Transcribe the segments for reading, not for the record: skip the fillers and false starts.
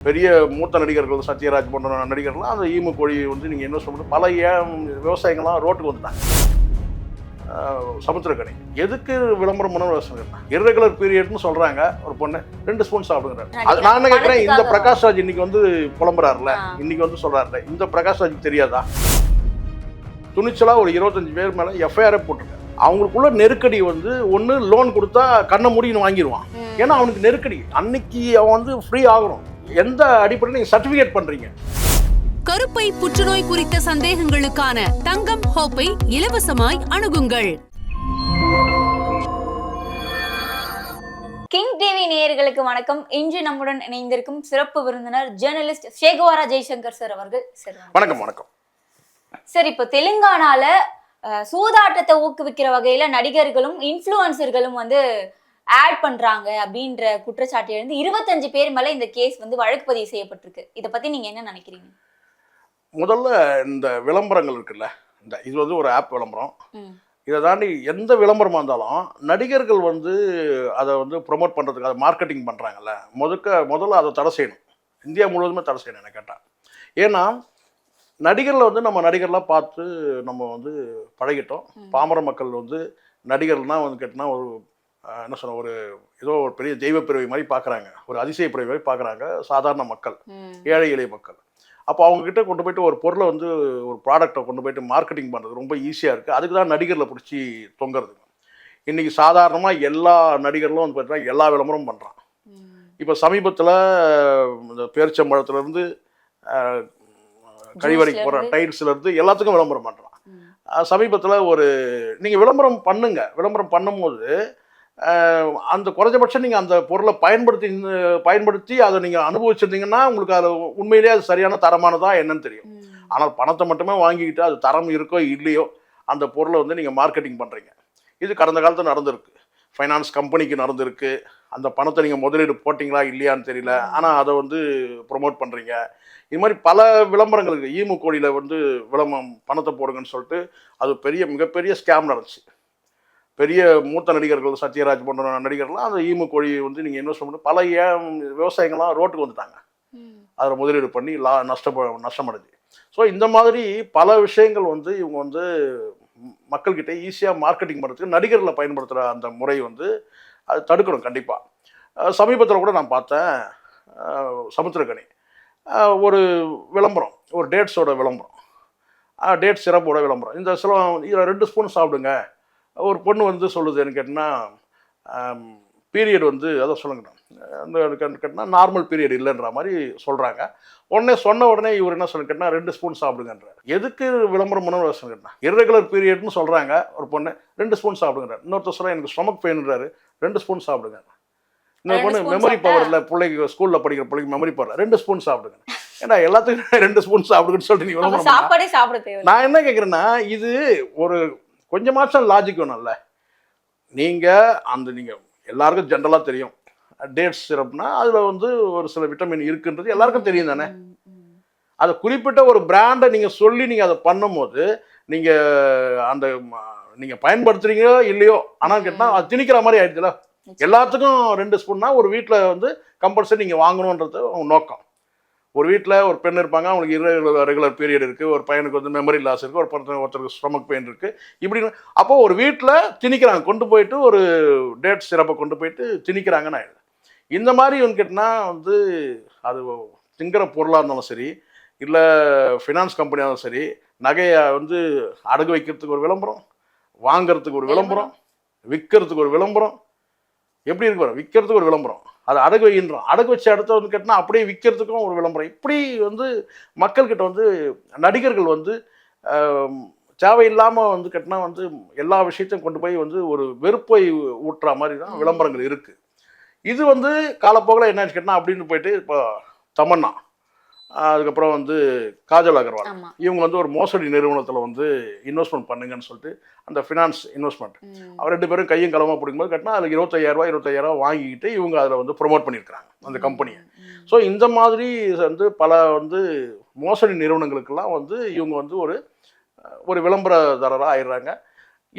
பெரிய மூத்த நடிகர்கள் சத்யராஜ் போன்ற நடிகர்கள்லாம் அந்த ஈமு கோழி வந்து நீங்கள் இன்வெஸ்ட் பண்ணி பல விவசாயிகள்லாம் ரோட்டுக்கு வந்துட்டாங்க. சமுத்திரக்கனி எதுக்கு விளம்பரம் பண்ண யோசனை இர்ரெகுலர் பீரியட்னு சொல்றாங்க. ஒரு பொண்ணு 2 ஸ்பூன் சாப்பிடுங்கிறாரு. அது நான் என்ன கேட்கிறேன், இந்த பிரகாஷ் ராஜ் இன்னைக்கு வந்து புலம்புறாருல, இன்னைக்கு வந்து சொல்றாருல, இந்த பிரகாஷ் ராஜ் தெரியாதா? துணிச்சலா ஒரு 25 பேர் மேல எஃப்ஐஆர் போட்டிருக்காரு. அவங்களுக்குள்ள நெருக்கடி வந்து ஒன்று லோன் கொடுத்தா கண்ணை முடின்னு வாங்கிடுவான். ஏன்னா அவனுக்கு நெருக்கடி, அன்னைக்கு அவன் வந்து ஃப்ரீ ஆகணும். எந்த அடிப்படையில் நீங்க சர்டிபிகேட் பண்றீங்க? கருப்பை புற்றுநோய் குறித்த சந்தேகங்களுக்கான தங்கம் ஹோப்பை இலவசமாய் அணுகுங்கள். கிங் டிவி நேயர்களுக்கு வணக்கம். இன்று நம்முடன் இணைந்திருக்கும் சிறப்பு விருந்தினர் ஜேர்னலிஸ்ட் சேகுவாரா ஜெய்சங்கர் சார் அவர்கள். சார் வணக்கம். வணக்கம் சார், இப்போ தெலுங்கானால சூதாட்டத்தை ஊக்குவிக்கிற வகையில நடிகர்களும் இன்ஃப்ளூயன்சர்களும் வந்து ஆட் பண்றாங்க அப்படின்ற குற்றச்சாட்டு எழுந்து 25 பேர் மேல இந்த கேஸ் வந்து வழக்கு பதிவு செய்யப்பட்டிருக்கு. இதை பத்தி நீங்க என்ன நினைக்கிறீங்க? முதல்ல இந்த விளம்பரங்கள் இருக்குல்ல, இந்த இது வந்து ஒரு ஆப் விளம்பரம். இதை தாண்டி எந்த விளம்பரமாக இருந்தாலும் நடிகர்கள் வந்து அதை வந்து ப்ரொமோட் பண்ணுறதுக்கு அதை மார்க்கெட்டிங் பண்ணுறாங்கல்ல, முதல்ல அதை தடை செய்யணும். இந்தியா முழுவதுமே தடை செய்யணும் என்ன கேட்டால். ஏன்னா நடிகர்களை வந்து நம்ம நடிகர்லாம் பார்த்து நம்ம வந்து பழகிட்டோம். பாமர மக்கள் வந்து நடிகர்னால் வந்து கேட்டால் ஒரு என்ன சொன்ன ஒரு ஏதோ ஒரு பெரிய தெய்வ பிறவி மாதிரி பார்க்குறாங்க, ஒரு அதிசய பிறவி மாதிரி பார்க்குறாங்க சாதாரண மக்கள், ஏழை எளிய மக்கள். அப்போ அவங்கக்கிட்ட கொண்டு போய்ட்டு ஒரு பொருளை வந்து ஒரு ப்ராடக்டை கொண்டு போய்ட்டு மார்க்கெட்டிங் பண்ணுறது ரொம்ப ஈஸியாக இருக்குது. அதுக்கு தான் நடிகர்களை பிடிச்சி தொங்குறது. இன்றைக்கி சாதாரணமாக எல்லா நடிகர்களும் வந்து பார்த்தீங்கன்னா எல்லா விளம்பரமும் பண்ணுறான். இப்போ சமீபத்தில் இந்த பேரிச்சம்பழத்துலேருந்து கழிவறைக்கு போகிற டைல்ஸ்லேருந்து எல்லாத்துக்கும் விளம்பரம் பண்ணுறான். சமீபத்தில் ஒரு நீங்கள் விளம்பரம் பண்ணுங்க, விளம்பரம் பண்ணும்போது அந்த குறைஞ்சபட்சம் நீங்கள் அந்த பொருளை பயன்படுத்தி அதை நீங்கள் அனுபவிச்சிருந்தீங்கன்னா உங்களுக்கு அது உண்மையிலேயே அது சரியான தரமானதா என்னன்னு தெரியும். ஆனால் பணத்தை மட்டுமே வாங்கிக்கிட்டு அது தரம் இருக்கோ இல்லையோ அந்த பொருளை வந்து நீங்கள் மார்க்கெட்டிங் பண்ணுறீங்க. இது கடந்த காலத்தில் நடந்திருக்கு. ஃபைனான்ஸ் கம்பெனிக்கு நடந்திருக்கு. அந்த பணத்தை நீங்கள் முதலீடு போட்டிங்களா இல்லையான்னு தெரியல, ஆனால் அதை வந்து ப்ரொமோட் பண்ணுறீங்க. இது மாதிரி பல விளம்பரங்களுக்கு ஈமு கோழியில் வந்து பணத்தை போடுங்கன்னு சொல்லிட்டு அது மிகப்பெரிய ஸ்கேம் நடந்துச்சு. பெரிய மூத்த நடிகர்கள் சத்யராஜ் போன்ற நடிகர்கள்லாம் அந்த ஈமு கோழியை வந்து நீங்கள் இன்வெஸ்ட் பண்ணி பல விவசாயிகள்லாம் ரோட்டுக்கு வந்துட்டாங்க. அதில் முதலீடு பண்ணி நஷ்டமடைஞ்சு. ஸோ இந்த மாதிரி பல விஷயங்கள் வந்து இவங்க வந்து மக்கள்கிட்ட ஈஸியாக மார்க்கெட்டிங் பண்ணுறதுக்கு நடிகர்களை பயன்படுத்துகிற அந்த முறை வந்து அது தடுக்கணும் கண்டிப்பாக. சமீபத்தில் கூட நான் பார்த்தேன், சமுத்திரக்கனி ஒரு விளம்பரம், ஒரு டேட்ஸோட விளம்பரம், டேட் சிரப்போட விளம்பரம். இந்த இதில் 2 ஸ்பூன் சாப்பிடுங்க. ஒரு பொண்ணு வந்து சொல்லுதுன்னு கேட்டிங்கன்னா பீரியட் வந்து அதை சொல்லுங்கண்ணா அந்த கேட்டினா நார்மல் பீரியட் இல்லைன்ற மாதிரி சொல்கிறாங்க. சொன்ன உடனே இவர் என்ன சொல்லு கேட்டால் 2 ஸ்பூன் சாப்பிடுங்கன்றார். எதுக்கு விளம்பரம் பண்ண கேட்டால் இர்ரெகுலர் பீரியட்னு சொல்கிறாங்க. ஒரு பொண்ணு 2 ஸ்பூன் சாப்பிடுங்கிறார். இன்னொருத்தர் சொல்ல எனக்கு ஸ்டொமக் பெயின்றாரு, 2 ஸ்பூன் சாப்பிடுங்க. இன்னொரு பொண்ணு மெமரி பவர் இல்லை, பிள்ளைக்கு ஸ்கூலில் படிக்கிற பிள்ளைக்கு மெமரி பவர் 2 ஸ்பூன் சாப்பிடுங்க. ஏன்னா எல்லாத்துக்கும் 2 ஸ்பூன் சாப்பிடுங்கன்னு சொல்லிட்டு நீ விளம்பரம். நான் என்ன கேட்குறேன்னா, இது ஒரு கொஞ்சமாச்சும் லாஜிக் வேணும்ல. நீங்கள் எல்லாருக்கும் ஜென்ரலாக தெரியும் டேட்ஸ் சிரப்னா அதில் வந்து ஒரு சில விட்டமின் இருக்குன்றது எல்லாருக்கும் தெரியும் தானே. அதை குறிப்பிட்ட ஒரு பிராண்டை நீங்கள் சொல்லி நீங்கள் அதை பண்ணும்போது நீங்கள் பயன்படுத்துறீங்களோ இல்லையோ, ஆனால் கேட்டால் அது திணிக்கிற மாதிரி ஆயிடுச்சுல. எல்லாத்துக்கும் 2 ஸ்பூன்னா ஒரு வீட்டில் வந்து கம்பல்சரி நீங்கள் வாங்கணுன்றது அவங்க நோக்கம். ஒரு வீட்டில் ஒரு பெண் இருப்பாங்க, அவங்களுக்கு ரெகுலர் பீரியட் இருக்குது, ஒரு பையனுக்கு வந்து மெமரி லாஸ் இருக்குது, ஒருத்தருக்கு ஸ்டொமக் பெயின் இருக்குது, இப்படின்னு. அப்போது ஒரு வீட்டில் திணிக்கிறாங்க, கொண்டு போயிட்டு ஒரு டேட் சிரப்பை கொண்டு போயிட்டு திணிக்கிறாங்கன்னு ஆயிடுது. இந்த மாதிரி இவங்க கேட்டால் வந்து அது திங்கிற பொருளாக இருந்தாலும் சரி, இல்லை ஃபினான்ஸ் கம்பெனியாக இருந்தாலும் சரி, நகையை வந்து அடகு வைக்கிறதுக்கு ஒரு விளம்பரம், வாங்கிறதுக்கு ஒரு விளம்பரம், விற்கிறதுக்கு ஒரு விளம்பரம், எப்படி இருக்கு பாருங்க, விற்கிறதுக்கு ஒரு விளம்பரம், அது அடகு வைக்கின்றோம், அடகு வச்ச இடத்த வந்து கேட்டால் அப்படியே விற்கிறதுக்கும் ஒரு விளம்பரம். இப்படி வந்து மக்கள்கிட்ட வந்து நடிகர்கள் வந்து தேவையில்லாமல் வந்து கேட்டினா வந்து எல்லா விஷயத்தையும் கொண்டு போய் வந்து ஒரு வெறுப்பை ஊட்டுற மாதிரி தான் விளம்பரங்கள் இருக்குது. இது வந்து காலப்போக்கில் என்னன்னு கேட்டால் அப்படின்னு போயிட்டு இப்போ தமன்னா, அதுக்கப்புறம் வந்து காஜல் அகர்வால், இவங்க வந்து ஒரு மோசடி நிறுவனத்தில் வந்து இன்வெஸ்ட்மெண்ட் பண்ணுங்கன்னு சொல்லிட்டு அந்த ஃபினான்ஸ் இன்வெஸ்ட்மெண்ட் அவர் 2 பேரும் கையும் களமாக பிடிக்கும்போது கட்டினா அதில் 25,000 வாங்கிக்கிட்டு இவங்க அதில் வந்து ப்ரொமோட் பண்ணியிருக்கிறாங்க அந்த கம்பெனியை. ஸோ இந்த மாதிரி வந்து பல வந்து மோசடி நிறுவனங்களுக்கெல்லாம் வந்து இவங்க வந்து ஒரு விளம்பரதாரராக ஆயிடுறாங்க.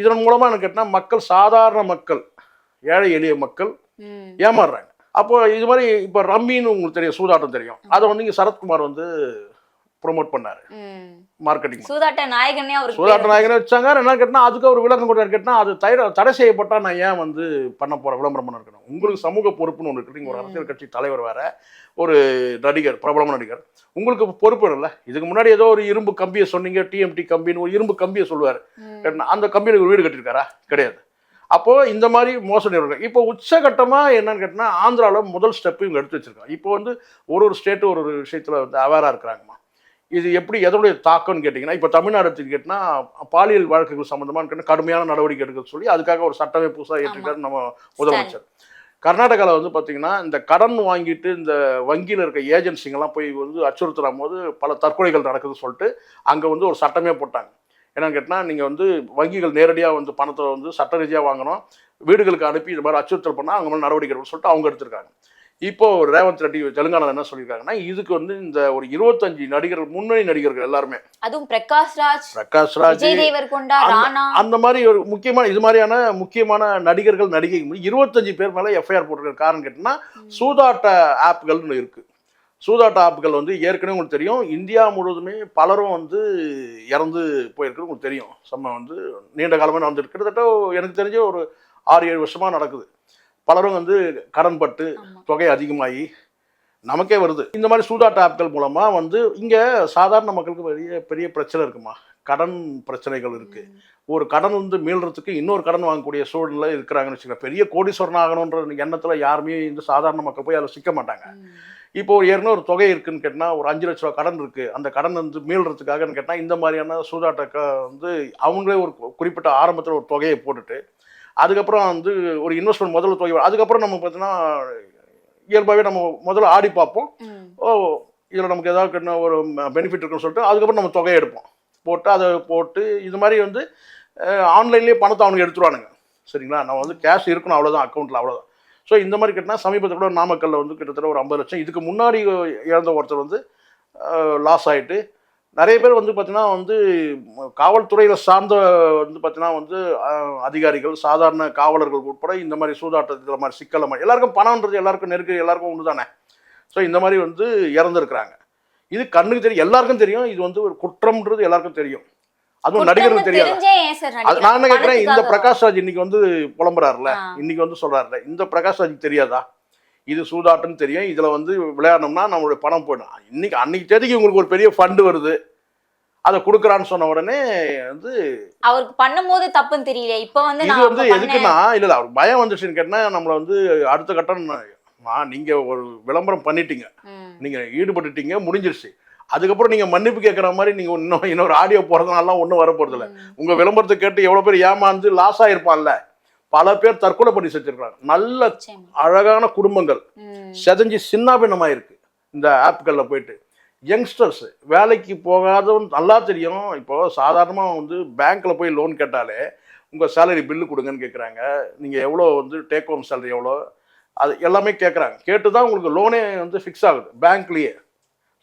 இதன் மூலமாக என்ன கேட்டால் சாதாரண மக்கள், ஏழை எளிய மக்கள் ஏமாறுறாங்க. அப்போ இது மாதிரி இப்போ ரம்மின்னு உங்களுக்கு தெரியும், சூதாட்டம் தெரியும், அதை வந்து இங்கே சரத்குமார் வந்து ப்ரொமோட் பண்ணாரு, மார்க்கெட்டிங் சூதாட்ட நாயகனே அவர் சூதாட்ட நாயகனே வச்சாங்க. என்ன கேட்டால் அதுக்கு ஒரு விளக்கம் கொடுத்தாரு. கேட்டால் அது தடை செய்யப்பட்டா நான் ஏன் வந்து பண்ண போகிறேன், விளம்பரம் பண்ண இருக்கணும், உங்களுக்கு சமூக பொறுப்புன்னு ஒன்று இருக்குது, நீங்கள் ஒரு அரசியல் கட்சி தலைவர் வேற, ஒரு நடிகர், பிரபலமான நடிகர், உங்களுக்கு பொறுப்பு இல்லை. இதுக்கு முன்னாடி ஏதோ ஒரு இரும்பு கம்பியை சொன்னீங்க, டிஎம்டி கம்பின்னு ஒரு இரும்பு கம்பியை சொல்லுவார், அந்த கம்பியில் ஒரு வீடு கட்டியிருக்காரா? கிடையாது. அப்போது இந்த மாதிரி மோசடி இருக்கும். இப்போ உச்சகட்டமாக என்னன்னு கேட்டால் ஆந்திராவில் முதல் ஸ்டெப்பு இவங்க எடுத்து வச்சிருக்காங்க. இப்போ வந்து ஒரு ஸ்டேட்டு ஒரு விஷயத்தில் வந்து அவேராக இருக்கிறாங்கம்மா. இது எப்படி எதனுடைய தாக்கம்னு கேட்டிங்கன்னா, இப்போ தமிழ்நாடு எடுத்துன்னு கேட்டால் பாலியல் வழக்குகள் சம்மந்தமாக கேட்டால் கடுமையான நடவடிக்கை எடுக்க சொல்லி அதுக்காக ஒரு சட்டமே புதுசாக ஏற்றிருக்காரு நம்ம முதலமைச்சர். கர்நாடகாவில் வந்து பார்த்திங்கன்னா இந்த கடன் வாங்கிட்டு இந்த வங்கியில் இருக்க ஏஜென்சிங்கெல்லாம் போய் வந்து அச்சுறுத்தும் போது பல தற்கொலைகள் நடக்குதுன்னு சொல்லிட்டு அங்கே வந்து ஒரு சட்டமே போட்டாங்க. என்னன்னு கேட்டால் நீங்கள் வந்து வங்கிகள் நேரடியாக வந்து பணத்தை வந்து சட்ட ரீதியாக வாங்கணும், வீடுகளுக்கு அனுப்பி இது மாதிரி அச்சுறுத்தல் பண்ணால் அவங்க மேலே நடவடிக்கை எடுக்கணும்னு சொல்லிட்டு அவங்க எடுத்திருக்காங்க. இப்போது ரேவந்த் ரெட்டி தெலுங்கானாவில் என்ன சொல்லியிருக்காங்கன்னா, இதுக்கு வந்து இந்த ஒரு 25 நடிகர்கள், முன்னணி நடிகர்கள் எல்லாருமே, அதுவும் பிரகாஷ் ராஜ், அந்த மாதிரி ஒரு முக்கியமான இது மாதிரியான முக்கியமான நடிகர்கள், நடிகைகள் 25 பேர் மேலே எஃப்ஐஆர் போட்டிருக்கிற காரணம் கேட்டிங்கன்னா, சூதாட்ட ஆப்புகள்னு இருக்குது. சூதாட்ட ஆப்புகள் வந்து ஏற்கனவே உங்களுக்கு தெரியும், இந்தியா முழுவதுமே பலரும் வந்து இறந்து போயிருக்குது உங்களுக்கு தெரியும். வந்து நீண்ட காலமாக நடந்துட்டு கிட்டத்தட்ட எனக்கு தெரிஞ்ச ஒரு 6-7 வருஷமாக நடக்குது. பலரும் வந்து கடன் பட்டு தொகை அதிகமாகி நமக்கே வருது. இந்த மாதிரி சூதாட்ட ஆப்கள் மூலமாக வந்து இங்கே சாதாரண மக்களுக்கு பெரிய பெரிய பிரச்சனை இருக்குமா, கடன் பிரச்சனைகள் இருக்குது. ஒரு கடன் வந்து மீள்றதுக்கு இன்னொரு கடன் வாங்கக்கூடிய சூழ்நிலை இருக்கிறாங்கன்னு வச்சுக்கோங்க. பெரிய கோடீஸ்வரன் ஆகணுன்ற எண்ணத்தில் யாருமே இந்த சாதாரண மக்கள் போய் அதில் சிக்க மாட்டாங்க. இப்போ ஏற்கனவே ஒரு தொகை இருக்குன்னு கேட்டால் ஒரு 5 லட்ச ரூபா கடன் இருக்குது, அந்த கடன் வந்து மீள்றதுக்காகன்னு கேட்டால் இந்த மாதிரியான சூதாட்ட வந்து அவங்களே ஒரு குறிப்பிட்ட ஆரம்பத்தில் ஒரு தொகையை போட்டுட்டு அதுக்கப்புறம் வந்து ஒரு இன்வெஸ்ட்மெண்ட் முதல்ல தொகை, அதுக்கப்புறம் நம்ம பார்த்தீங்கன்னா இயல்பாகவே நம்ம முதல்ல ஆடி பார்ப்போம், ஓ இதில் நமக்கு ஏதாவது ஒரு பெனிஃபிட் இருக்குன்னு சொல்லிட்டு அதுக்கப்புறம் நம்ம தொகையை எடுப்போம், போட்டு அதை போட்டு இது மாதிரி வந்து ஆன்லைன்லேயே பணத்தை அவனுக்கு எடுத்துருவானுங்க. சரிங்களா, நம்ம வந்து கேஷ் இருக்கணும் அவ்வளோதான், அக்கௌண்ட்டில் அவ்வளோதான். ஸோ இந்த மாதிரி கேட்டால் சமீபத்தில் கூட நாமக்கல்லில் வந்து கிட்டத்தட்ட ஒரு 50 லட்சம் இதுக்கு முன்னாடி இறந்த ஒருத்தர் வந்து லாஸ் ஆகிட்டு, நிறைய பேர் வந்து பார்த்தீங்கன்னா வந்து காவல்துறையில் சார்ந்த வந்து பார்த்தீங்கன்னா வந்து அதிகாரிகள், சாதாரண காவலர்கள் உட்பட இந்த மாதிரி சூதாட்டத்தில் மாதிரி சிக்கலை மாதிரி எல்லாருக்கும் பணம்ன்றது எல்லாருக்கும் நெருக்கடி, எல்லாருக்கும் ஒன்று தானே. ஸோ இந்த மாதிரி வந்து இறந்துருக்குறாங்க. இது கண்ணுக்கு தெரியும், எல்லாருக்கும் தெரியும், இது வந்து ஒரு குற்றம்ன்றது எல்லாருக்கும் தெரியும், அதுவும் நடிகர்களுக்கு தெரியாது. நான் என்ன கேட்குறேன், இந்த பிரகாஷ் ராஜ் இன்னைக்கு வந்து புலம்புறாருல, இன்னைக்கு வந்து சொல்றாருல, இந்த பிரகாஷ் ராஜ் தெரியாதா இது சூதாட்டம்னு தெரியும், இதுல வந்து விளையாடணும்னா நம்மளுடைய பணம் போயிடும். அன்னைக்கு தேதிக்கு உங்களுக்கு ஒரு பெரிய ஃபண்டு வருது, அதை கொடுக்குறான்னு சொன்ன உடனே வந்து அவருக்கு பண்ணும்போது தப்புன்னு தெரியல. இப்போ வந்து இது வந்து எதுக்குன்னா இல்லை அவருக்கு பயம் வந்துச்சுன்னு கேட்டா நம்மளை வந்து அடுத்த கட்டம் நீங்க ஒரு விளம்பரம் பண்ணிட்டீங்க, நீங்க ஈடுபட்டுட்டீங்க, முடிஞ்சிருச்சு. அதுக்கப்புறம் நீங்க மன்னிப்பு கேட்குற மாதிரி நீங்க இன்னொரு ஆடியோ போறதுனால ஒன்றும் வர போறது இல்லை. உங்க விளம்பரத்தை கேட்டு எவ்வளவு பேர் ஏமாந்து லாஸ் ஆயிருப்பான்ல, பல பேர் தற்கொலை பண்ணி செஞ்சிருக்காங்க. நல்ல அழகான குடும்பங்கள் செதஞ்சு சின்னாபின்னமாயிருக்கு இந்த ஆப்புகளில் போயிட்டு. யங்ஸ்டர்ஸ் வேலைக்கு போகாதவன் நல்லா தெரியும். இப்போ சாதாரணமாக வந்து பேங்க்கில் போய் லோன் கேட்டாலே உங்கள் சேலரி பில்லு கொடுங்கன்னு கேட்குறாங்க, நீங்கள் எவ்வளோ வந்து டேக் ஹோம் சேலரி எவ்வளோ, அது எல்லாமே கேட்குறாங்க. கேட்டு தான் உங்களுக்கு லோனே வந்து ஃபிக்ஸ் ஆகுது பேங்க்லேயே.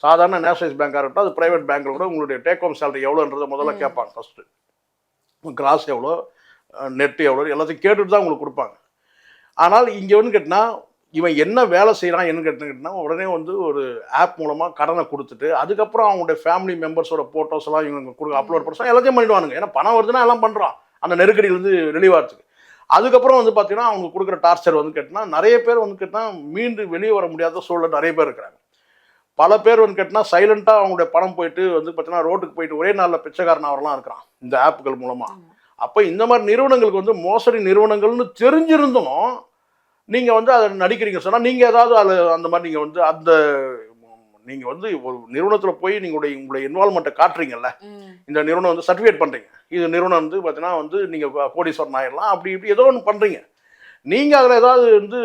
சாதாரண நேஷனலைஸ் பேங்காக இருக்கட்டும், அது ப்ரைவேட் பேங்க்கில் கூட உங்களுடைய டேக் ஹோம் சேலரி எவ்வளோன்றதை முதல்ல கேட்பாங்க. ஃபஸ்ட்டு கிராஸ் எவ்வளோ, நெட்டு எவ்வளோ, எல்லாத்தையும் கேட்டுட்டு தான் உங்களுக்கு கொடுப்பாங்க. ஆனால் இங்கே வந்து கேட்டால் இவன் என்ன வேலை செய்கிறான் என்ன கேட்டிங்கன்னா, உடனே வந்து ஒரு ஆப் மூலமாக கடனை கொடுத்துட்டு அதுக்கப்புறம் அவங்களுடைய ஃபேமிலி மெம்பர்ஸோட ஃபோட்டோஸ் எல்லாம் இவங்க அப்லோட் பண்ண எல்லாத்தையும் பண்ணிடுவானுங்க. ஏன்னா பணம் வருதுன்னா எல்லாம் பண்ணுறான் அந்த நெருக்கடியிலேருந்து ரிலீவ் ஆகிறதுக்கு. அதுக்கப்புறம் வந்து பார்த்தீங்கன்னா அவங்க கொடுக்குற டார்ச்சர் வந்து கேட்டினா நிறைய பேர் வந்து கேட்டால் மீண்டு வெளியே வர முடியாத சூழல் நிறைய பேர் இருக்கிறாங்க. பல பேர் வந்து கேட்டினா சைலண்ட்டாக அவங்களுடைய பணம் போயிட்டு வந்து பார்த்தீங்கன்னா ரோட்டுக்கு போயிட்டு ஒரே நாளில் பிச்சைக்காரன் அவரெல்லாம் இருக்கிறான் இந்த ஆப்புகள் மூலமாக. அப்போ இந்த மாதிரி நிறுவனங்களுக்கு வந்து மோசடி நிறுவனங்கள்னு தெரிஞ்சிருந்தும் நீங்கள் வந்து அதை நடிக்கிறீங்க சொன்னால் நீங்கள் ஏதாவது அதில் அந்த மாதிரி நீங்கள் வந்து நீங்கள் வந்து ஒரு நிறுவனத்தில் போய் உங்களுடைய இன்வால்மெண்ட்டை காட்டுறீங்கல்ல, இந்த நிறுவனம் வந்து சர்டிஃபிகேட் பண்ணுறீங்க, இது நிறுவனம் வந்து பார்த்தீங்கன்னா வந்து நீங்கள் கோடீஸ்வரன் ஆயிடலாம் அப்படி இப்படி ஏதோ ஒன்று பண்ணுறீங்க. நீங்கள் அதில் ஏதாவது வந்து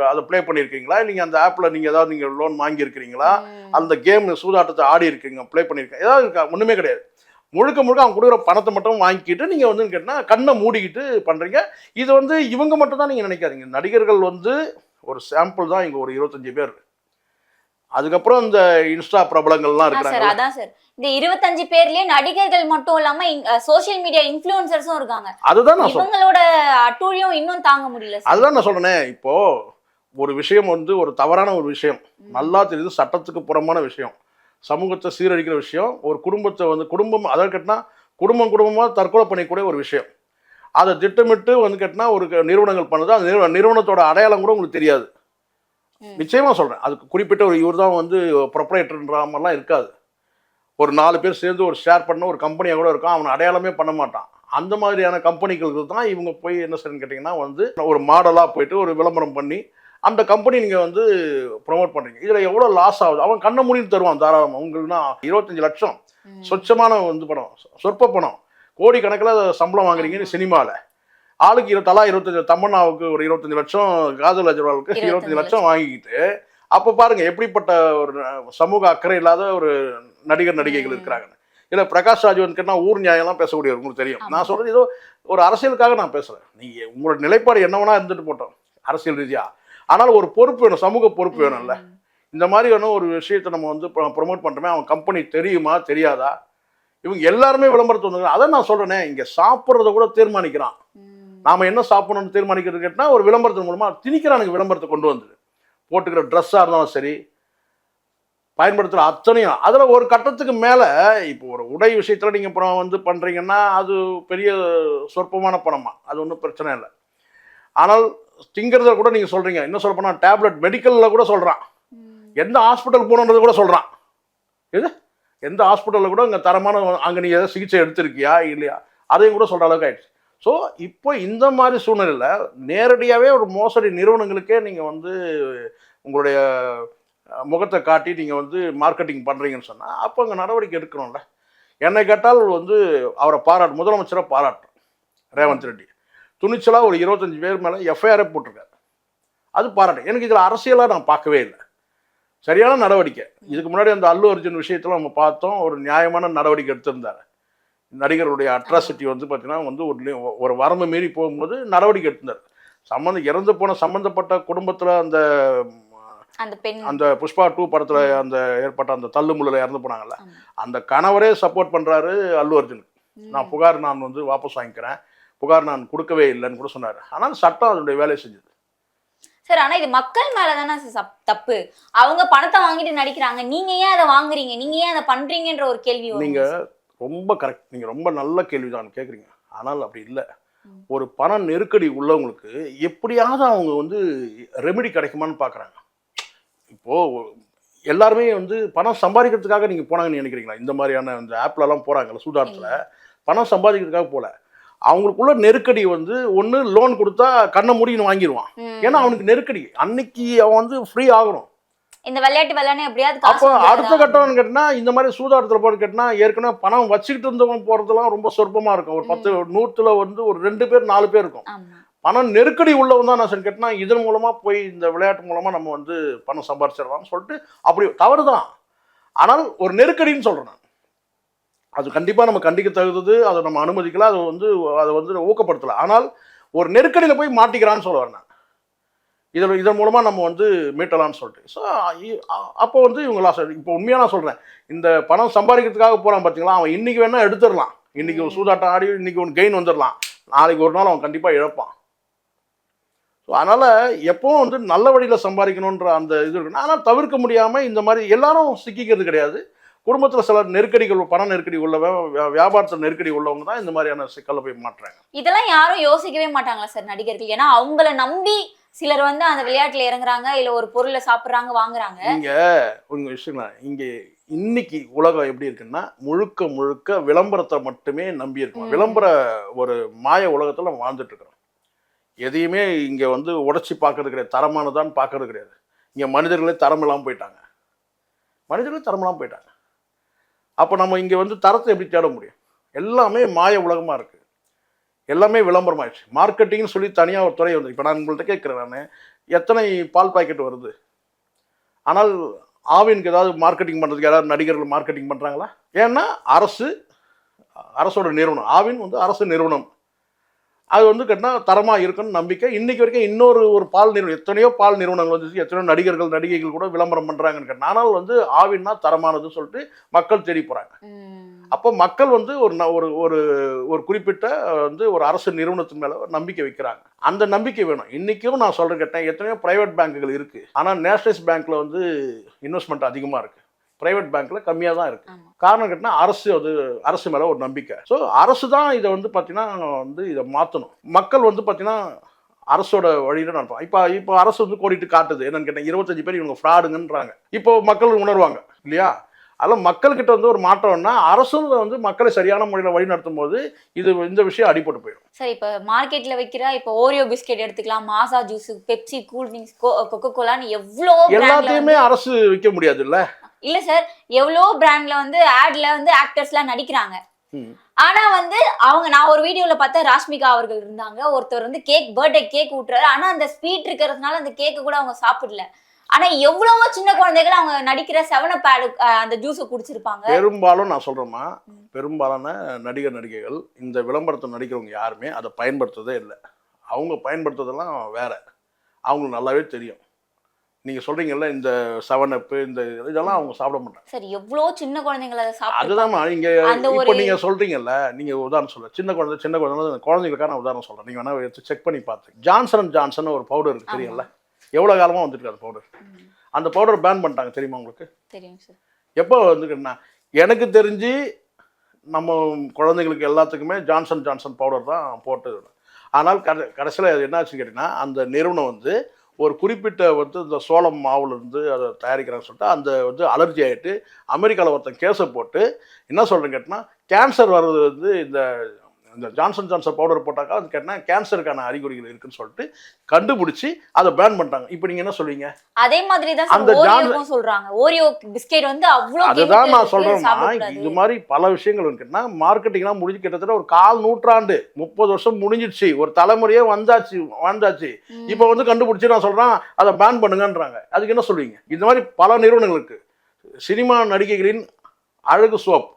அதை ப்ளே பண்ணியிருக்கீங்களா, நீங்கள் அந்த ஆப்பில் நீங்கள் ஏதாவது நீங்கள் லோன் வாங்கியிருக்கிறீங்களா, அந்த கேம் சூதாட்டத்தை ஆடி இருக்கீங்க, ப்ளே பண்ணியிருக்கீங்க, ஏதாவது இருக்கா? ஒன்றுமே கிடையாது. முழுக்க முழுக்க அவங்க கொடுக்குற பணத்தை மட்டும் வாங்கிக்கிட்டு நீங்கள் வந்து கேட்டால் கண்ணை மூடிக்கிட்டு பண்ணுறீங்க. இது வந்து இவங்க மட்டும் தான் நீங்கள் நினைக்காதீங்க. நடிகர்கள் வந்து ஒரு சாம்பிள் தான், இங்கே ஒரு 25 பேர். அதுக்கப்புறம் இந்த இன்ஸ்டா பிரபலங்கள்லாம் இருக்கிறாங்க. அதான் சார், இந்த 25 பேர்லயே நடிகர்கள் மட்டும் இல்லாம சோஷியல் மீடியா இன்ஃப்ளூயன்சர்ஸும் இருக்காங்க. அதுதான் நான் இவங்களோட அட்டூழியம் இன்னும் தாங்க முடியல. அதுதான் நான் சொல்றேனே, இப்போ ஒரு விஷயம் வந்து ஒரு தவறான ஒரு விஷயம், நல்லா தெரியுது, சட்டத்துக்கு புறம்பான விஷயம், சமூகத்தை சீரழிக்கிற விஷயம், ஒரு குடும்பத்தை வந்து குடும்பம் அதாவது கேட்டினா குடும்பமாக தற்கொலை பண்ணிக்கூடிய ஒரு விஷயம், அதை திட்டமிட்டு வந்து கேட்டினா ஒரு நிறுவனங்கள் பண்ணுது. அந்த நிறுவனத்தோட அடையாளம் கூட உங்களுக்கு தெரியாது. நிச்சயமாக சொல்கிறேன், அதுக்கு குறிப்பிட்ட ஒரு இவர் தான் வந்து ப்ரொப்ரைட்டர்ன்ற மாதிரிலாம் இருக்காது. ஒரு 4 பேர் சேர்ந்து ஒரு ஷேர் பண்ண ஒரு கம்பெனியாக கூட இருக்கும், அவனை அடையாளமே பண்ண மாட்டான். அந்த மாதிரியான கம்பெனிகளுக்கு தான் இவங்க போய் என்ன செய்யணும்னு கேட்டிங்கன்னா வந்து ஒரு மாடலாக போயிட்டு ஒரு விளம்பரம் பண்ணி அந்த கம்பெனி நீங்கள் வந்து ப்ரொமோட் பண்ணுறீங்க. இதில் எவ்வளோ லாஸ் ஆகுது, அவன் கண்ணை மூடின்னு தருவான் தாராளமாக. உங்களுக்குன்னா 25 லட்சம் சொச்சமான வந்து பணம், சொற்ப பணம், கோடிக்கணக்கில் சம்பளம் வாங்குறீங்கன்னு சினிமாவில். ஆளுக்கு தலா 25, தமன்னாவுக்கு ஒரு 25 லட்சம், காஜல் அஜர்வாலுக்கு 25 லட்சம் வாங்கிக்கிட்டு, அப்போ பாருங்க எப்படிப்பட்ட ஒரு சமூக அக்கறை இல்லாத ஒரு நடிகர் நடிகைகள் இருக்கிறாங்க. இல்லை பிரகாஷ் ராஜ் வந்து கேட்டால் ஊர் நியாயம்லாம் பேசக்கூடியவர், உங்களுக்கு தெரியும். நான் சொல்கிறது ஏதோ ஒரு அரசியலுக்காக நான் பேசுகிறேன். நீங்கள் உங்களோட நிலைப்பாடு என்ன வேணா இருந்துட்டு போட்டோம் அரசியல் ரீதியாக, ஆனால் ஒரு பொறுப்பு வேணும், சமூக பொறுப்பு வேணும்ல. இந்த மாதிரி வேணும் ஒரு விஷயத்தை நம்ம வந்து ப்ரொமோட் பண்ணுறோமே, அவன் கம்பெனி தெரியுமா தெரியாதா, இவங்க எல்லாருமே விளம்பரத்தை வந்து அதான் நான் சொல்கிறேனே, இங்கே சாப்பிட்றத கூட தீர்மானிக்கிறான். நாம் என்ன சாப்பிடணும்னு தீர்மானிக்கிறது கேட்டால் ஒரு விளம்பரத்தின் மூலமாக திணிக்கிறானுங்க. விளம்பரத்தை கொண்டு வந்து போட்டுக்கிற ட்ரெஸ்ஸாக இருந்தாலும் சரி, பயன்படுத்துகிற அத்தனையும். அதில் ஒரு கட்டத்துக்கு மேலே இப்போ ஒரு உடை விஷயத்தில் நீங்கள் அப்புறம் வந்து பண்ணுறீங்கன்னா அது பெரிய சொற்பமான பணமா, அது ஒன்றும் பிரச்சனை இல்லை. ஆனால் திங்கிறத கூட நீங்கள் சொல்கிறீங்க, என்ன சொல்ல போனால் டேப்லெட் மெடிக்கலில் கூட சொல்கிறான், எந்த ஹாஸ்பிட்டல் போகணுன்றது கூட சொல்கிறான். இது எந்த ஹாஸ்பிட்டலில் கூட இங்கே தரமான அங்கே நீ எதாவது சிகிச்சை எடுத்திருக்கியா இல்லையா அதையும் கூட சொல்கிற அளவுக்கு ஆயிடுச்சு. ஸோ இப்போ இந்த மாதிரி சூழ்நிலையில் நேரடியாகவே ஒரு மோசடி நிறுவனங்களுக்கே நீங்கள் வந்து உங்களுடைய முகத்தை காட்டி நீங்கள் வந்து மார்க்கெட்டிங் பண்ணுறீங்கன்னு சொன்னால் அப்போ அங்கே நடவடிக்கை எடுக்கணும்ல. என்னை கேட்டால் வந்து அவரை முதலமைச்சரை பாராட்டுறோம். ரேவந்த் ரெட்டி துணிச்சலாக ஒரு 25 பேர் மேலே எஃப்ஐஆரே போட்டிருக்காரு, அது பாராட்டு. எனக்கு இதில் அரசியலாக நான் பார்க்கவே இல்லை, சரியான நடவடிக்கை. இதுக்கு முன்னாடி அந்த அல்லு அர்ஜுன் விஷயத்தில் நம்ம பார்த்தோம், ஒரு நியாயமான நடவடிக்கை எடுத்திருந்தார். நடிகருடைய அட்ராசிட்டி வந்து பார்த்தீங்கன்னா வந்து ஒரு வரம்பு மீறி போகும்போது நடவடிக்கை எடுத்திருந்தார். இறந்து போன சம்மந்தப்பட்ட குடும்பத்தில் அந்த புஷ்பா 2 படத்தில் அந்த ஏற்பட்ட அந்த தள்ளுமுள்ளில் இறந்து போனாங்கல்ல, அந்த கணவரே சப்போர்ட் பண்ணுறாரு அல்லு அர்ஜுனுக்கு. நான் வந்து வாபஸ் வாங்கிக்கிறேன், புகார் நான் கொடுக்கவே இல்லைன்னு கூட சொன்னார். ஆனால் சட்டம் அதனுடைய வேலையை செஞ்சது. சார், ஆனா இது மக்கள் மேலதானே தப்பு. அவங்க பணத்தை வாங்கிட்டு நடிக்கிறாங்க, நீங்க ஏன் அதை வாங்குறீங்க, நீங்க ஏன் அதை பண்றீங்கன்ற ஒரு கேள்வி. நீங்க ரொம்ப கரெக்ட், நீங்க ரொம்ப நல்ல கேள்விதான் கேட்குறீங்க. ஆனால் அப்படி இல்லை. ஒரு பண நெருக்கடி உள்ளவங்களுக்கு எப்படியாவது அவங்க வந்து ரெமெடி கிடைக்குமான்னு பார்க்குறாங்க. இப்போ எல்லாருமே வந்து பணம் சம்பாதிக்கிறதுக்காக நீங்க போனாங்கன்னு நினைக்கிறீங்களா? இந்த மாதிரியான இந்த ஆப்லலாம் போறாங்கல்ல சூதாட்டத்தில், பணம் சம்பாதிக்கிறதுக்காக போல. அவங்களுக்குள்ள நெருக்கடி வந்து ஒன்று லோன் கொடுத்தா கண்ணை மூடின்னு வாங்கிடுவான். ஏன்னா அவனுக்கு நெருக்கடி, அன்னைக்கு அவன் வந்து ஃப்ரீ ஆகணும். இந்த விளையாட்டு விளையாட எப்படியாவது. அப்போ அடுத்த கட்டம்னு கேட்டினா இந்த மாதிரி சூதாட்டத்தில் போட்டு கேட்டினா ஏற்கனவே பணம் வச்சுக்கிட்டு இருந்தவங்க போகிறதுலாம் ரொம்ப சொற்பமாக இருக்கும். ஒரு 10 100ல் வந்து ஒரு 2 பேர் 4 பேர் இருக்கும். பணம் நெருக்கடி உள்ளவன் தான் நான் கேட்டினா இதன் மூலமாக போய் இந்த விளையாட்டு மூலமாக நம்ம வந்து பணம் சம்பாதிச்சிடலாம்னு சொல்லிட்டு அப்படி தவறு தான். ஆனால் ஒரு நெருக்கடின்னு சொல்கிறேன் நான், அது கண்டிப்பாக நம்ம கண்டிக்க தகுந்தது, அதை நம்ம அனுமதிக்கலாம், அதை வந்து ஊக்கப்படுத்தலாம். ஆனால் ஒரு நெருக்கடியில் போய் மாட்டிக்கிறான்னு சொல்ல வரேன் நான். இதன் மூலமாக நம்ம வந்து மீட்டலான்னு சொல்லிட்டு. ஸோ அப்போ வந்து இவங்களா இப்போ உண்மையாக நான் சொல்கிறேன், இந்த பணம் சம்பாதிக்கிறதுக்காக போகிறான் பார்த்தீங்களா, அவன் இன்றைக்கி வேணால் எடுத்துடலாம், இன்றைக்கி ஒரு சூதாட்டம் ஆடி இன்றைக்கி ஒரு கெயின் வந்துடலாம், நாளைக்கு ஒரு நாள் அவன் கண்டிப்பாக இழப்பான். ஸோ அதனால் எப்போவும் வந்து நல்ல வழியில் சம்பாதிக்கணுன்ற அந்த இது இருக்குன்னா, ஆனால் தவிர்க்க முடியாமல் இந்த மாதிரி எல்லாரும் சிக்கிக்கிறது கிடையாது. குடும்பத்தில் சில நெருக்கடிகள், பண நெருக்கடி உள்ளவன், வியாபாரத்தில் நெருக்கடி உள்ளவங்க தான் இந்த மாதிரியான சிக்கலை போய் மாட்டுறாங்க. இதெல்லாம் யாரும் யோசிக்கவே மாட்டாங்களா சார் நடிகர்கள்? ஏன்னா அவங்கள நம்பி சிலர் வந்து அந்த விளையாட்டுல இறங்குறாங்க, இல்லை ஒரு பொருளை சாப்பிட்றாங்க, வாங்குறாங்க. இங்கே உங்க விஷயம் இங்கே இன்னைக்கு உலகம் எப்படி இருக்குன்னா முழுக்க முழுக்க விளம்பரத்தை மட்டுமே நம்பி இருக்கும். விளம்பர ஒரு மாய உலகத்தில் நம்ம வாழ்ந்துட்டு இருக்கிறோம். எதையுமே இங்கே வந்து உடைச்சி பார்க்கறது கிடையாது, தரமானதான்னு பார்க்கறது கிடையாது. இங்கே மனிதர்களே தரமில்லாமல் போயிட்டாங்க, அப்போ நம்ம இங்கே வந்து தரத்தை எப்படி தேட முடியும்? எல்லாமே மாய உலகமாக இருக்குது, எல்லாமே விளம்பரமாயிடுச்சு. மார்க்கெட்டிங்னு சொல்லி தனியாக ஒரு துறை வந்து, இப்போ நான் உங்கள்கிட்ட கேட்குறேன், நான் எத்தனை பால் பாக்கெட் வருது, ஆனால் ஆவினுக்கு ஏதாவது மார்க்கெட்டிங் பண்ணுறதுக்கு யாராவது நடிகர்கள் மார்க்கெட்டிங் பண்ணுறாங்களா? ஏன்னா அரசோட நிறுவனம், ஆவின் வந்து அரசு நிறுவனம். அது வந்து கேட்டால் தரமாக இருக்குன்னு நம்பிக்கை. இன்னைக்கு வரைக்கும் இன்னொரு ஒரு பால் நிறுவனம், எத்தனையோ பால் நிறுவனங்கள் வந்துச்சு, எத்தனையோ நடிகர்கள் நடிகைகள் கூட விளம்பரம் பண்ணுறாங்கன்னு கேட்டால், ஆனால் வந்து ஆவின்னா தரமானதுன்னு சொல்லிட்டு மக்கள் தேடி போகிறாங்க. அப்போ மக்கள் வந்து ஒரு ஒரு ஒரு குறிப்பிட்ட வந்து ஒரு அரசு நிறுவனத்தின் மேலே நம்பிக்கை வைக்கிறாங்க. அந்த நம்பிக்கை வேணும். இன்றைக்கும் நான் சொல்கிறேன் கேட்டேன், எத்தனையோ ப்ரைவேட் பேங்குகள் இருக்குது, ஆனால் நேஷனலைஸ் பேங்க்கில் வந்து இன்வெஸ்ட்மெண்ட் அதிகமாக இருக்குது, ப்ரைவேட் பேங்க்கில் கம்மியாக தான் இருக்குது. காரணம் கேட்டால் அரசு மேலே ஒரு நம்பிக்கை. ஸோ அரசு தான் இதை வந்து பார்த்தீங்கன்னா வந்து இதை மாற்றணும். மக்கள் வந்து பார்த்தீங்கன்னா அரசோட வழியில் நடப்போம். இப்போ அரசு வந்து கோடிட்டு காட்டுது என்னன்னு கேட்டேன், 25 பேர் இவங்க ஃப்ராடுங்கன்றாங்க. இப்போ மக்கள் உணர்வாங்க இல்லையா? அதெல்லாம் மக்கள்கிட்ட வந்து ஒரு மாற்றம்னா அரசும் வந்து மக்களை சரியான முறையில் வழி நடத்தும் போது இந்த விஷயம் அடிபட்டு போயிடும். சார் இப்போ மார்க்கெட்ல வைக்கிற இப்போ ஓரியோ பிஸ்கெட் எடுத்துக்கலாம், Maaza juice, Pepsi, cool drinks, coca கோலான்னு எவ்வளோ எல்லாத்தையுமே அரசு விற்க முடியாது இல்ல? இல்ல சார், எவ்வளோ பிராண்ட்ல வந்து ஆட்ல வந்து ஆக்டர்ஸ்லாம் நடிக்கிறாங்க. ஆனா வந்து நான் ஒரு வீடியோல பார்த்தா ராஷ்மிகா அவர்கள் இருந்தாங்க, ஒருத்தர் வந்து பர்த்டே கேக் ஊட்டுறாரு, ஆனா அந்த ஸ்வீட் இருக்கிறதுனால அந்த கேக்கு கூட அவங்க சாப்பிடல. ஆனா எவ்வளவோ சின்ன குழந்தைகள் அவங்க நடிக்கிற 7up அந்த ஜூஸை குடிச்சிருப்பாங்க. பெரும்பாலும் நான் சொல்றேம்மா, பெரும்பாலான நடிகைகள் இந்த விளம்பரத்தை நடிக்கிறவங்க யாருமே அதை பயன்படுத்துறதே இல்லை. அவங்க பயன்படுத்துறதெல்லாம் வேற, அவங்களுக்கு நல்லாவே தெரியும். நீங்க சொல்றீங்கல்ல இந்த 7up இந்த இதெல்லாம் அவங்க சாப்பிட மாட்டாங்க. சரி, எவ்வளோ சின்ன குழந்தைகள் அதை சாப்பிட்டு. அதுதான்மா இங்க இப்போ நீங்க சொல்றீங்கல்ல, நீங்க உதாரணம் சொல்ல சின்ன குழந்தைங்களுக்கான நான் உதாரணம் சொல்றேன். நீங்க வேணா எடுத்து செக் பண்ணி பார்த்து, ஜான்சன் ஒரு பவுடர் இருக்கு தெரியும்ல, எவ்வளவு காலமா வந்துருக்கு அந்த பவுடர். அந்த பவுடர் பேன் பண்ணிட்டாங்க தெரியுமா உங்களுக்கு? தெரியும் சார். எப்போ வந்துருக்குன்னா, எனக்கு தெரிஞ்சு நம்ம குழந்தைங்களுக்கு எல்லாத்துக்குமே ஜான்சன் பவுடர் தான் போட்டு. ஆனால் கடைசியில் அது என்னாச்சுன்னு கேட்டிங்கன்னா, அந்த நிறுவனம் வந்து ஒரு குறிப்பிட்ட வந்து இந்த சோளம் மாவுலேருந்து அதை தயாரிக்கிறான்னு சொல்லிட்டு அந்த வந்து அலர்ஜி ஆகிட்டு அமெரிக்காவில் ஒருத்தன் கேஸை போட்டு என்ன சொல்கிறேன்னு கேட்டிங்கன்னா, கேன்சர் வர்றது வந்து இந்த ஜான்சன் பவுடர் போட்டாக்கா அது கேட்டால் கேன்சருக்கான அறிகுறிகள் இருக்குன்னு சொல்லிட்டு கண்டுபிடிச்சி அதை பேன் பண்ணிட்டாங்க. இப்போ நீங்கள் என்ன சொல்லுவீங்க? அதே மாதிரி தான் அந்த ஓரியோவும் சொல்றாங்க. ஓரியோ பிஸ்கெட் வந்து அவ்வளோ. அதுதான் நான் சொல்றேன்னா, இது மாதிரி பல விஷயங்கள் இருக்குன்னா மார்க்கெட்டிங்லாம் முடிஞ்சு கிட்டத்தட்ட ஒரு 1/4 நூற்றாண்டு 30 வருஷம் முடிஞ்சிடுச்சு, ஒரு தலைமுறையே வாழ்ந்தாச்சு. இப்போ வந்து கண்டுபிடிச்சி நான் சொல்றேன் அதை பேன் பண்ணுங்கன்றாங்க. அதுக்கு என்ன சொல்லுவீங்க? இந்த மாதிரி பல நிறுவனங்களுக்கு சினிமா நடிகைகளின் அழகு சோப்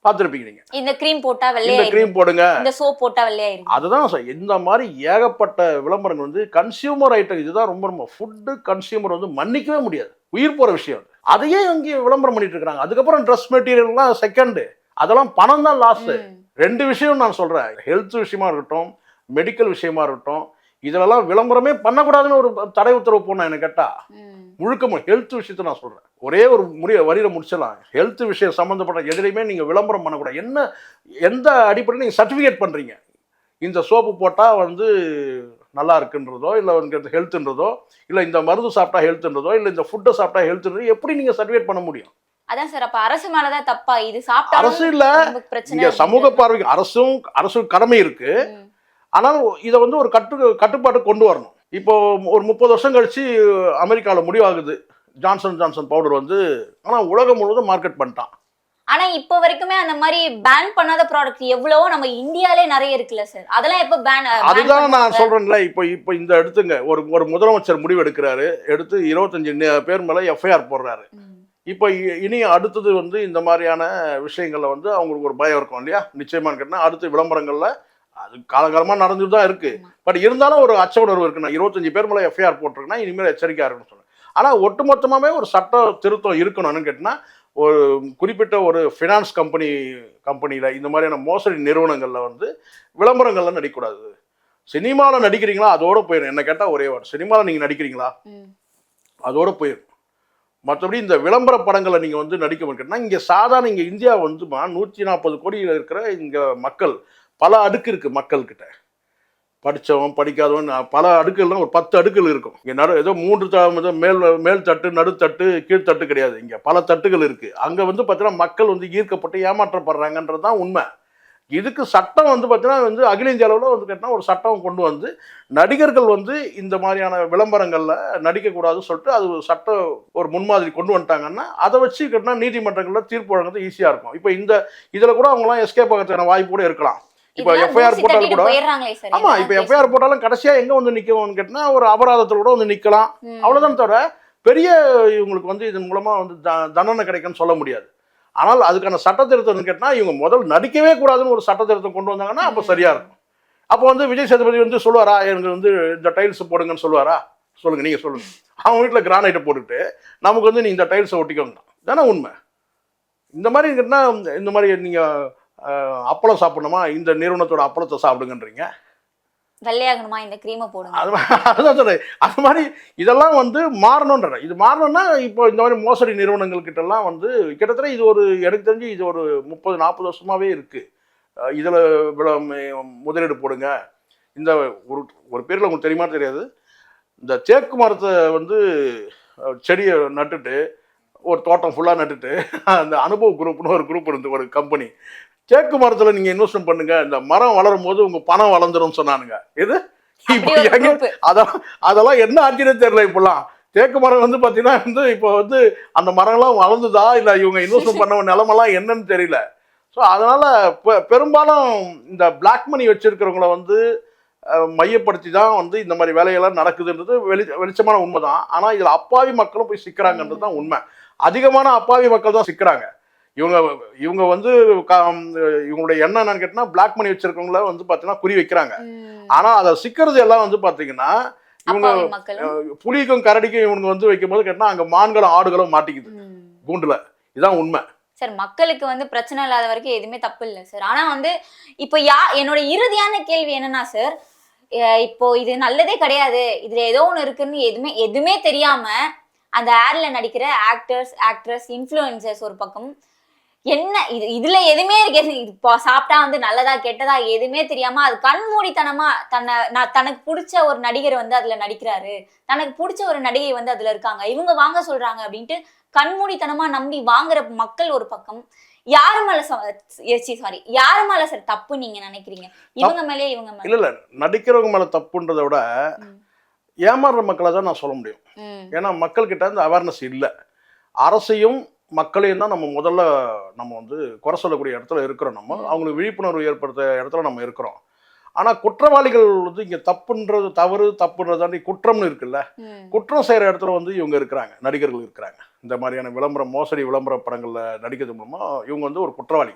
பார்த்துருப்பீங்க நீங்க. இந்த க்ரீம் போட்டா வெள்ளையா, இந்த க்ரீம் போடுங்க, இந்த சோப் போட்டா வெள்ளையாயிரும். அதுதான் சார், இந்த மாதிரி ஏகப்பட்ட விளம்பரங்கள் வந்து கன்சியூமர் ஐட்டம். இதுதான் ரொம்ப ஃபுட்டு கன்சியூமர் வந்து மன்னிக்கவே முடியாது, உயிர் போற விஷயம். அதையே இங்கே விளம்பரம் பண்ணிட்டு இருக்காங்க. அதுக்கப்புறம் ட்ரெஸ் மெட்டீரியல்லாம் செகண்டு, அதெல்லாம் பணம் தான் லாஸ்ட். 2 விஷயம் நான் சொல்றேன், ஹெல்த் விஷயமா இருக்கட்டும், மெடிக்கல் விஷயமா இருக்கட்டும், இதெல்லாம் விளம்பரமே பண்ணக்கூடாதுன்னு ஒரு தடை உத்தரவு போனா எனக்கு கேட்டா முழுக்க ஹெல்த் விஷயத்தை நான் சொல்றேன். ஒரே ஒரு வரியில முடிச்சலாம், ஹெல்த் விஷயம் சம்பந்தப்பட்ட எதிரையுமே நீங்க விளம்பரம் பண்ணக்கூடாது. எந்த அடிப்படையில் நீங்க சர்டிஃபிகேட் பண்றீங்க? இந்த சோப்பு போட்டா வந்து நல்லா இருக்குன்றதோ, இல்லை வந்து ஹெல்த்ன்றதோ, இல்லை இந்த மருந்து சாப்பிட்டா ஹெல்த்ன்றதோ, இல்லை இந்த ஃபுட்டை சாப்பிட்டா ஹெல்த்ன்றதோ எப்படி நீங்க சர்டிஃபிகேட் பண்ண முடியும்? அதான் சார், அப்ப அரசு மேலதான் தப்பா? இது சாப்பிட்டா அரசு இல்ல, இங்க சமூக பார்வைக்கு அரசு கடமை இருக்கு. ஆனால் இதை வந்து ஒரு கட்டுப்பாட்டு கொண்டு வரணும். இப்போ ஒரு 30 வருஷம் கழிச்சு அமெரிக்காவில் முடிவாகுது ஜான்சன் பவுடர் வந்து, ஆனால் உலகம் முழுவதும் மார்க்கெட் பண்ணிட்டான். ஆனா இப்போ வரைக்குமே அந்த மாதிரி பேன் பண்ணாத ப்ராடக்ட் எவ்வளவோ நம்ம இந்தியாலே நிறைய இருக்குல்ல சார், அதெல்லாம் எப்போ பேன்? அதுதான் நான் சொல்றேன்ல, இப்போ இந்த எடுத்துங்க, ஒரு முதலமைச்சர் முடிவு எடுக்கிறாரு, எடுத்து 25 பேர் மேல எஃப்ஐஆர் போடுறாரு. இப்போ இனி அடுத்தது வந்து இந்த மாதிரியான விஷயங்கள்ல வந்து அவங்களுக்கு ஒரு பயம் இருக்கும் இல்லையா? நிச்சயமா கேட்டால் அடுத்த விளம்பரங்கள்ல அது காலகாலமாக நடந்துட்டு தான் இருக்கு. பட் இருந்தாலும் ஒரு அச்ச உணர்வு இருக்குன்னா, 25 பேர் மேலே எஃப்ஐஆர் போட்டிருக்குன்னா இனிமேல் எச்சரிக்கையாக இருக்குன்னு சொல்லுவேன். ஆனால் ஒட்டுமொத்தமாகவே ஒரு சட்ட திருத்தம் இருக்கணும்னு கேட்டிங்கன்னா, ஒரு குறிப்பிட்ட ஒரு ஃபினான்ஸ் கம்பெனியில் இந்த மாதிரியான மோசடி நிறுவனங்களில் வந்து விளம்பரங்கள்லாம் நடிக்கக்கூடாது. சினிமாவில் நடிக்கிறீங்களா அதோட போயிடும். என்ன கேட்டால் ஒரே வாரம், சினிமாவில் நீங்கள் நடிக்கிறீங்களா அதோட போயிடும். மற்றபடி இந்த விளம்பர படங்களை நீங்கள் வந்து நடிக்க முடியும்னா, இங்கே சாதாரண இங்கே இந்தியா வந்து 140 கோடியில் இருக்கிற இங்கே மக்கள் பல அடுக்கு இருக்குது. மக்கள்கிட்ட படித்தவன் படிக்காதவன் பல அடுக்குகள்லாம் ஒரு 10 அடுக்குகள் இருக்கும். இங்கே ஏதோ 3 மேல் தட்டு, நடுத்தட்டு, கீழ்த்தட்டு கிடையாது. இங்கே பல தட்டுகள் இருக்குது. அங்கே வந்து பார்த்தீங்கன்னா மக்கள் வந்து ஈர்க்கப்பட்டு ஏமாற்றப்படுறாங்கன்றது தான் உண்மை. இதுக்கு சட்டம் வந்து பார்த்தீங்கன்னா வந்து அகில இந்திய அளவில் வந்து கேட்டால் ஒரு சட்டம் கொண்டு வந்து நடிகர்கள் வந்து இந்த மாதிரியான விளம்பரங்களில் நடிக்கக்கூடாதுன்னு சொல்லிட்டு அது சட்டம் ஒரு முன்மாதிரி கொண்டு வந்துட்டாங்கன்னா அதை வச்சு கேட்டால் நீதிமன்றங்களில் தீர்ப்பு வழங்குறது ஈஸியாக இருக்கும். இப்போ இதில் கூட அவங்களாம் எஸ்கேப் ஆகிறதுக்கான வாய்ப்பு கூட இருக்கலாம். இப்போ எஃப்ஐஆர் போட்டாலும் கூட, ஆமா, இப்போ எஃப்ஐஆர் போட்டாலும் கடைசியா எங்க வந்து நிற்கும் கேட்டா ஒரு அபராதத்தில் கூட வந்து நிற்கலாம். அவ்வளவுதான் தவிர பெரிய இவங்களுக்கு வந்து இதன் மூலமா வந்து தண்டனை கிடைக்கும்னு சொல்ல முடியாது. ஆனால் அதுக்கான சட்ட திருத்தம் கேட்டால் இவங்க முதல் நடிக்கவே கூடாதுன்னு ஒரு சட்ட திருத்தம் கொண்டு வந்தாங்கன்னா அப்போ சரியா இருக்கும். அப்போ வந்து விஜய் சேதுபதி வந்து சொல்லுவாரா எனக்கு வந்து இந்த டைல்ஸ் போடுங்கன்னு சொல்லுவாரா? சொல்லுங்க, நீங்க சொல்லுங்க. அவங்க வீட்டில் கிரானைட்டை போட்டுட்டு நமக்கு வந்து நீ இந்த டைல்ஸை ஒட்டிக்கணும் தானே உண்மை. இந்த மாதிரி இருக்குன்னா இந்த மாதிரி நீங்க அப்பளம் சாப்பிடணுமா, இந்த நிறுவனத்தோட அப்பளத்தை சாப்பிடுங்கன்றீங்க. வெள்ளையாகணுமா, இந்த கிரீமை போடுங்க. அதுதான் சொல்றேன். அது மாதிரி இதெல்லாம் வந்து மாறணுன்ற. இது மாறணும்னா இப்போ இந்த மாதிரி மோசடி நிறுவனங்கள் கிட்ட எல்லாம் வந்து கிட்டத்தட்ட இது ஒரு எனக்கு தெரிஞ்சு இது ஒரு 30-40 வருஷமாவே இருக்கு. இதுல முதலீடு போடுங்க. இந்த ஒரு பேர்ல உங்களுக்கு தெரியுமா தெரியாது, இந்த தேக்கு மரத்தை வந்து செடியை நட்டுட்டு ஒரு தோட்டம் ஃபுல்லாக நட்டுட்டு அந்த அனுபவ குரூப்னு ஒரு குரூப் இருந்து ஒரு கம்பெனி, தேக்கு மரத்தில் நீங்கள் இன்வெஸ்ட்மெண்ட் பண்ணுங்க, இந்த மரம் வளரும் போது உங்கள் பணம் வளர்ந்துடும் சொன்னானுங்க. இது இப்போ எங்க அதெல்லாம் என்ன ஆச்சுன்னே தெரியல. இப்பெல்லாம் தேக்கு மரம் வந்து பார்த்தீங்கன்னா வந்து இப்போ வந்து அந்த மரம்லாம் வளர்ந்துதா இல்லை இவங்க இன்வெஸ்ட்மெண்ட் பண்ண நிலமெல்லாம் என்னன்னு தெரியல. ஸோ அதனால பெரும்பாலும் இந்த பிளாக் மணி வச்சிருக்கிறவங்கள வந்து மையப்படுத்தி தான் வந்து இந்த மாதிரி வேலையெல்லாம் நடக்குதுன்றது வெளிச்சமான உண்மை தான். ஆனால் இதில் அப்பாவி மக்களும் போய் சிக்கிறாங்கன்றது தான் உண்மை. அதிகமான அப்பாவி மக்கள் தான் சிக்கிறாங்க. இவங்க வந்து இவங்களுடைய எண்ணம் என்னன்னு கேட்டா பிளாக் மணி வச்சிருக்கவங்கள வந்து பாத்தீங்கன்னா குறி வைக்கிறாங்க. ஆனா அதை சிக்கிறது எல்லாம் வந்து பாத்தீங்கன்னா இவங்க புலிக்கும் கரடிக்கும் இவங்க வந்து வைக்கும் போது கேட்டா அங்க மான்களும் ஆடுகளும் மாட்டிக்குது கூண்டுல. இதுதான் உண்மை சார். மக்களுக்கு வந்து பிரச்சனை இல்லாத வரைக்கும் எதுவுமே தப்பு இல்லை சார். ஆனா வந்து இப்போ என்னோட இறுதியான கேள்வி என்னன்னா சார், இப்போ இது நல்லதே கிடையாது, இதுல ஏதோ ஒண்ணு இருக்குன்னு எதுவுமே தெரியாம அந்த ஆட்ல நடிக்கிற ஆக்ட்ரஸ் இன்ஃப்ளூயன்சர்ஸ் ஒரு பக்கம், என்ன இதுல எதுவுமே இருக்கு, இப்போ சாப்பிட்டா வந்து நல்லதா கெட்டதா எதுவுமே தெரியாம அது கண்மூடித்தனமா தனக்கு பிடிச்ச ஒரு நடிகர் வந்து அதுல நடிக்கிறாரு, தனக்கு பிடிச்ச ஒரு நடிகை வந்து அதுல இருக்காங்க, இவங்க வாங்க சொல்றாங்க அப்படின்ட்டு கண்மூடித்தனமா நம்பி வாங்குற மக்கள் ஒரு பக்கம். யாரு மேல சார் தப்பு நீங்க நினைக்கிறீங்க? இவங்க மேலே இவங்க மேல இல்ல நடிக்கிறவங்க மேல தப்புன்றதை விட ஏமாறுற மக்களை தான் நான் சொல்ல முடியும். ஏன்னா மக்கள் கிட்ட இந்த அவேர்னஸ் இல்லை. அரசையும் மக்களையும் தான் நம்ம முதல்ல நம்ம வந்து குறை சொல்லக்கூடிய இடத்துல இருக்கிறோம். நம்ம அவங்களுக்கு விழிப்புணர்வு ஏற்படுத்த இடத்துல நம்ம இருக்கிறோம். ஆனா குற்றவாளிகள் வந்து இங்க தப்புன்றது தாண்டி குற்றம்னு இருக்குல்ல, குற்றம் செய்யற இடத்துல வந்து இவங்க இருக்கிறாங்க, நடிகர்கள் இருக்கிறாங்க. இந்த மாதிரியான மோசடி விளம்பர படங்கள்ல நடிக்கிறது மூலமா இவங்க வந்து ஒரு குற்றவாளி.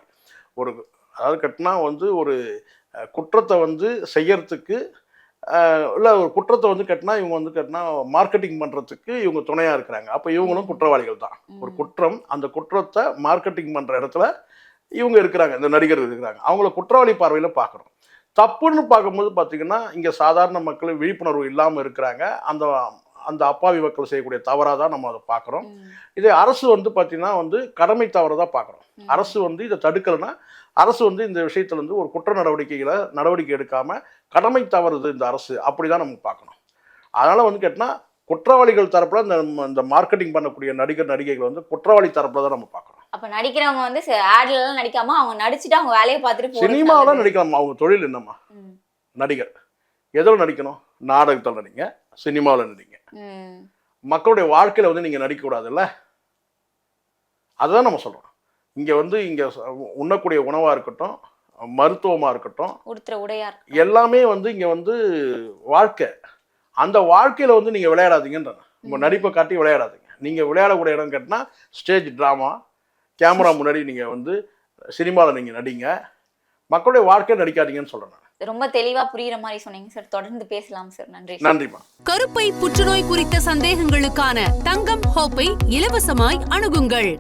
அதாவது கட்டினா வந்து ஒரு குற்றத்தை வந்து செய்யறதுக்கு இல்லை, ஒரு குற்றத்தை வந்து கட்டினா இவங்க வந்து கட்டினா மார்க்கெட்டிங் பண்ணுறதுக்கு இவங்க துணையாக இருக்கிறாங்க. அப்போ இவங்களும் குற்றவாளிகள் தான். ஒரு குற்றம், அந்த குற்றத்தை மார்க்கெட்டிங் பண்ணுற இடத்துல இவங்க இருக்கிறாங்க, இந்த நடிகர்கள் இருக்கிறாங்க. அவங்கள குற்றவாளி பார்வையில் பார்க்குறோம். தப்புன்னு பார்க்கும்போது பார்த்தீங்கன்னா இங்கே சாதாரண மக்கள் விழிப்புணர்வு இல்லாமல் இருக்கிறாங்க. அந்த அந்த அப்பாவி மக்கள் செய்யக்கூடிய தவறாக தான் நம்ம அதை பார்க்குறோம். இதே அரசு வந்து பார்த்தீங்கன்னா வந்து கடமை தவறை தான் பார்க்குறோம். அரசு வந்து இதை தடுக்கலைன்னா அரசு வந்து இந்த விஷயத்துல வந்து ஒரு குற்ற நடவடிக்கை எடுக்காம கடமை தவறுது இந்த அரசு, அப்படிதான் நம்ம பார்க்கணும். அதனால வந்து கேட்டா குற்றவாளிகள் தரப்புல இந்த மார்க்கெட்டிங் பண்ணக்கூடிய நடிகைகள் வந்து குற்றவாளி தரப்புல தான் நம்ம பார்க்கணும். அப்ப நடிக்கிறவங்க வந்து ஆட்ல எல்லாம் நடிக்காம அவங்க நடிச்சுட்டு அவங்க வேலையை பார்த்துட்டு சினிமாவில நடிக்கலாம். அவங்க தொழில் என்னம்மா? நடிகர். எதில் நடிக்கணும்? நாடகத்தில் நடிங்க, சினிமாவில் நடிங்க. மக்களுடைய வாழ்க்கையில வந்து நீங்க நடிக்க கூடாதுல்ல. அதுதான் நம்ம சொல்றோம். இங்க வந்து இங்க உண்ணக்கூடிய உணவா இருக்கட்டும், மருத்துவமா இருக்கட்டும், எல்லாமே வந்து இங்க வந்து வாழ்க்கை. அந்த வாழ்க்கையில வந்து நீங்க விளையாடாதீங்கன்ற. உங்க நடிப்பை காட்டி விளையாடாதீங்க. நீங்க விளையாடக்கூடிய இடம் கேட்டா ஸ்டேஜ் டிராமா, கேமரா முன்னாடி நீங்க வந்து சினிமாவில் நீங்க நடிங்க, மக்களுடைய வாழ்க்கையை நடிக்காதீங்கன்னு சொல்றேன். ரொம்ப தெளிவா புரியுற மாதிரி சொன்னீங்க சார். தொடர்ந்து பேசலாம் சார். நன்றி. நன்றிமா. கருப்பை புற்றுநோய் குறித்த சந்தேகங்களுக்கான தங்கம் ஹோப்பை இலவசமாய் அணுகுங்கள்.